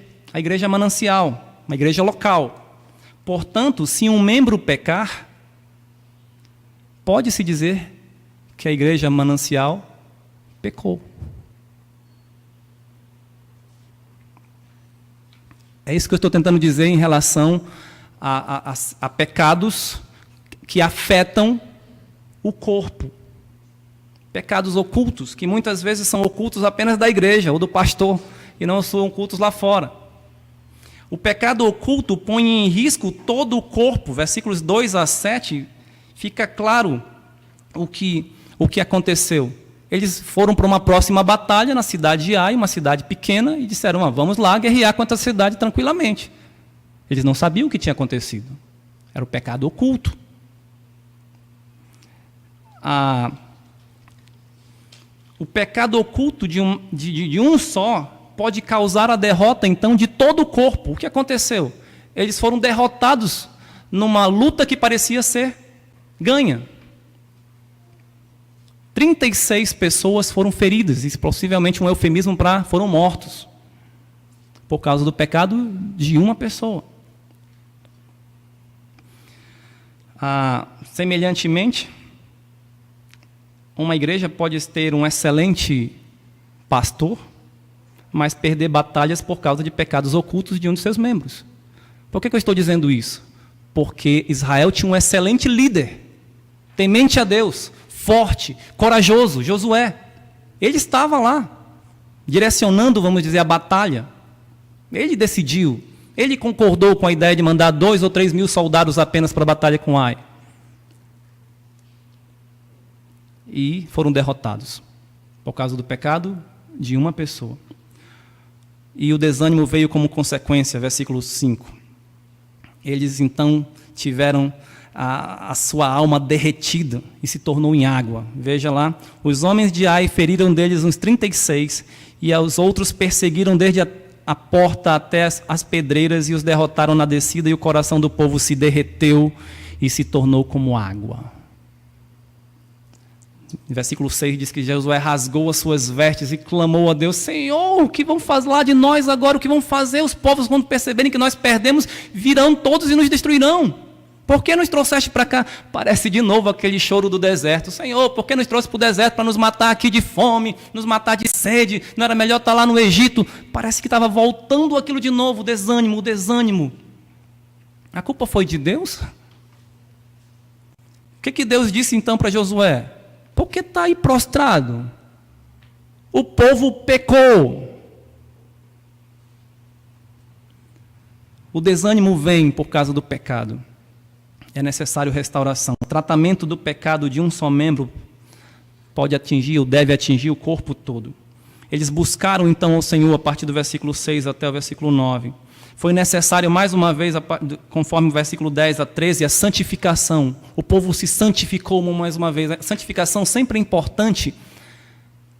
manancial, uma igreja local. Portanto, se um membro pecar, pode-se dizer que a igreja manancial pecou. É isso que eu estou tentando dizer em relação a pecados que afetam o corpo. Pecados ocultos, que muitas vezes são ocultos apenas da igreja ou do pastor, e não são ocultos lá fora. O pecado oculto põe em risco todo o corpo. Versículos 2 a 7, fica claro o que aconteceu. Eles foram para uma próxima batalha na cidade de Ai, uma cidade pequena, e disseram, vamos lá guerrear contra a cidade tranquilamente. Eles não sabiam o que tinha acontecido. Era o pecado oculto. O pecado oculto de um só pode causar a derrota, então, de todo o corpo. O que aconteceu? Eles foram derrotados numa luta que parecia ser ganha. 36 pessoas foram feridas, e possivelmente um eufemismo para foram mortos, por causa do pecado de uma pessoa. Semelhantemente, uma igreja pode ter um excelente pastor, mas perder batalhas por causa de pecados ocultos de um de seus membros. Por que eu estou dizendo isso? Porque Israel tinha um excelente líder, temente a Deus, forte, corajoso, Josué. Ele estava lá, direcionando, vamos dizer, a batalha. Ele decidiu, ele concordou com a ideia de mandar 2 ou 3 mil soldados apenas para a batalha com Ai. E foram derrotados, por causa do pecado de uma pessoa. E o desânimo veio como consequência, versículo 5. Eles então tiveram a sua alma derretida e se tornou em água. Veja lá, os homens de Ai feriram deles uns 36, e aos outros perseguiram desde a porta até as pedreiras e os derrotaram na descida, e o coração do povo se derreteu e se tornou como água. Versículo 6 diz que Josué rasgou as suas vestes e clamou a Deus: Senhor, o que vão fazer lá de nós agora? O que vão fazer? Os povos, quando perceberem que nós perdemos, virão todos e nos destruirão. Por que nos trouxeste para cá? Parece de novo aquele choro do deserto. Senhor, por que nos trouxe para o deserto para nos matar aqui de fome, nos matar de sede? Não era melhor estar lá no Egito? Parece que estava voltando aquilo de novo, o desânimo. A culpa foi de Deus? O que Deus disse então para Josué? Por que está aí prostrado? O povo pecou. O desânimo vem por causa do pecado. É necessário restauração. O tratamento do pecado de um só membro pode atingir ou deve atingir o corpo todo. Eles buscaram então ao Senhor a partir do versículo 6 até o versículo 9. Foi necessário mais uma vez, conforme o versículo 10 a 13, a santificação. O povo se santificou mais uma vez. A santificação sempre é importante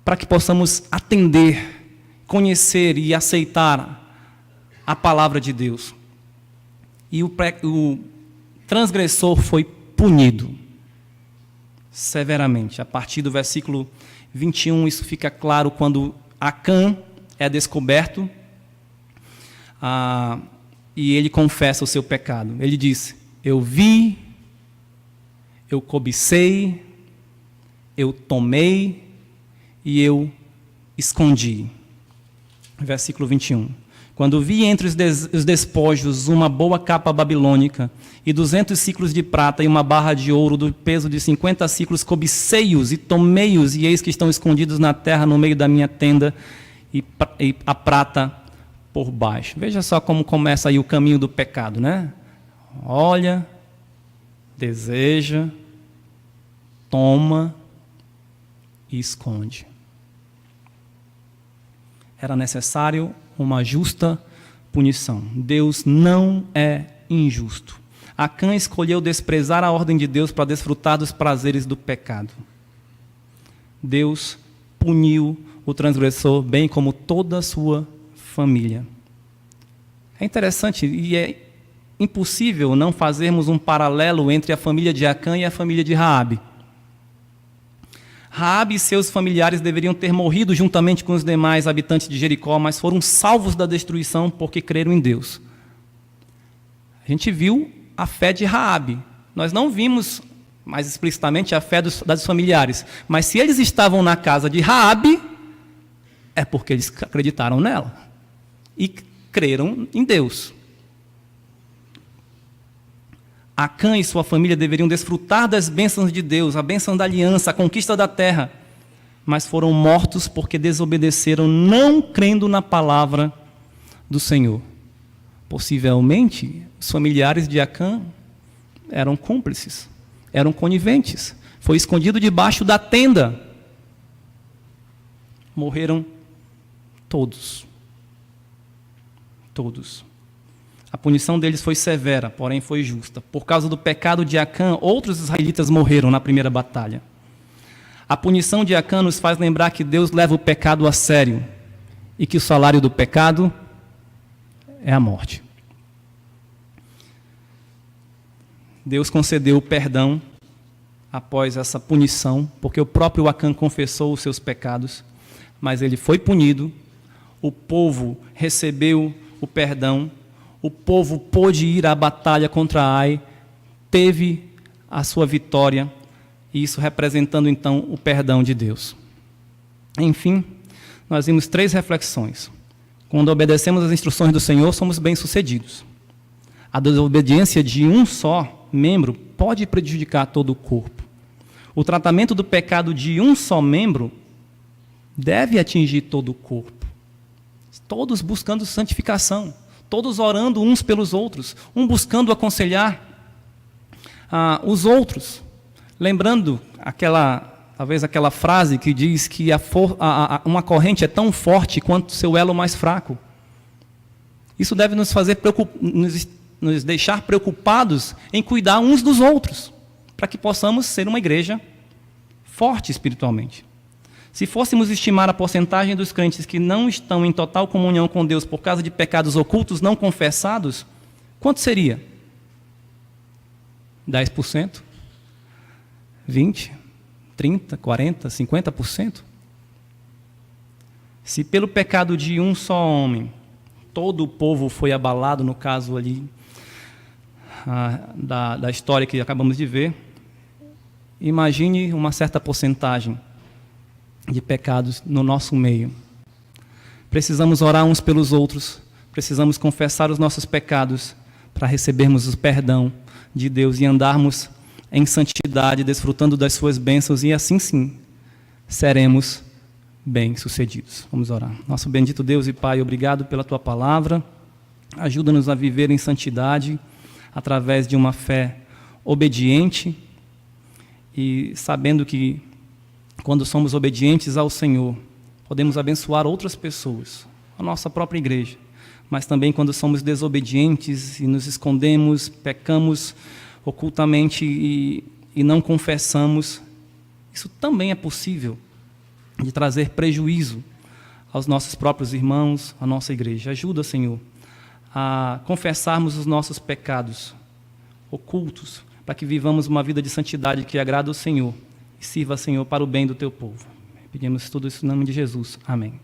para que possamos atender, conhecer e aceitar a palavra de Deus. E o transgressor foi punido severamente. A partir do versículo 21, isso fica claro quando Acã é descoberto. E ele confessa o seu pecado. Ele diz: eu vi, eu cobicei, eu tomei e eu escondi. Versículo 21. Quando vi entre os despojos uma boa capa babilônica e 200 ciclos de prata e uma barra de ouro do peso de 50 ciclos, cobicei-os e tomei-os, e eis que estão escondidos na terra no meio da minha tenda, e a prata por baixo. Veja só como começa aí o caminho do pecado, né? Olha, deseja, toma e esconde. Era necessário uma justa punição. Deus não é injusto. Acã escolheu desprezar a ordem de Deus para desfrutar dos prazeres do pecado. Deus puniu o transgressor, bem como toda a sua família. É interessante e é impossível não fazermos um paralelo entre a família de Acã e a família de Raabe. Raabe e seus familiares deveriam ter morrido juntamente com os demais habitantes de Jericó, mas foram salvos da destruição porque creram em Deus. A gente viu a fé de Raabe. Nós não vimos mais explicitamente a fé das familiares, mas se eles estavam na casa de Raabe, é porque eles acreditaram nela e creram em Deus. Acã e sua família deveriam desfrutar das bênçãos de Deus, a bênção da aliança, a conquista da terra, mas foram mortos porque desobedeceram, não crendo na palavra do Senhor. Possivelmente, os familiares de Acã eram cúmplices, eram coniventes. Foi escondido debaixo da tenda. Morreram todos. Todos. A punição deles foi severa, porém foi justa. Por causa do pecado de Acã, outros israelitas morreram na primeira batalha. A punição de Acã nos faz lembrar que Deus leva o pecado a sério e que o salário do pecado é a morte. Deus concedeu o perdão após essa punição, porque o próprio Acã confessou os seus pecados, mas ele foi punido, o povo recebeu o perdão, o povo pôde ir à batalha contra Ai, teve a sua vitória, e isso representando então o perdão de Deus. Enfim, nós vimos 3 reflexões. Quando obedecemos às instruções do Senhor, somos bem-sucedidos. A desobediência de um só membro pode prejudicar todo o corpo. O tratamento do pecado de um só membro deve atingir todo o corpo. Todos buscando santificação, todos orando uns pelos outros, um buscando aconselhar os outros. Lembrando talvez aquela frase que diz que uma corrente é tão forte quanto seu elo mais fraco. Isso deve nos fazer nos deixar preocupados em cuidar uns dos outros, para que possamos ser uma igreja forte espiritualmente. Se fôssemos estimar a porcentagem dos crentes que não estão em total comunhão com Deus por causa de pecados ocultos não confessados, quanto seria? 10%? 20%? 30%? 40%? 50%? Se pelo pecado de um só homem, todo o povo foi abalado, no caso ali da história que acabamos de ver, imagine uma certa porcentagem de pecados no nosso meio. Precisamos orar uns pelos outros, precisamos confessar os nossos pecados para recebermos o perdão de Deus e andarmos em santidade, desfrutando das suas bênçãos, e assim sim seremos bem-sucedidos. Vamos orar. Nosso bendito Deus e Pai, obrigado pela Tua palavra. Ajuda-nos a viver em santidade através de uma fé obediente e sabendo que quando somos obedientes ao Senhor, podemos abençoar outras pessoas, a nossa própria igreja, mas também quando somos desobedientes e nos escondemos, pecamos ocultamente e não confessamos, isso também é possível de trazer prejuízo aos nossos próprios irmãos, à nossa igreja. Ajuda, Senhor, a confessarmos os nossos pecados ocultos, para que vivamos uma vida de santidade que agrada ao Senhor e sirva, Senhor, para o bem do Teu povo. Pedimos tudo isso em nome de Jesus. Amém.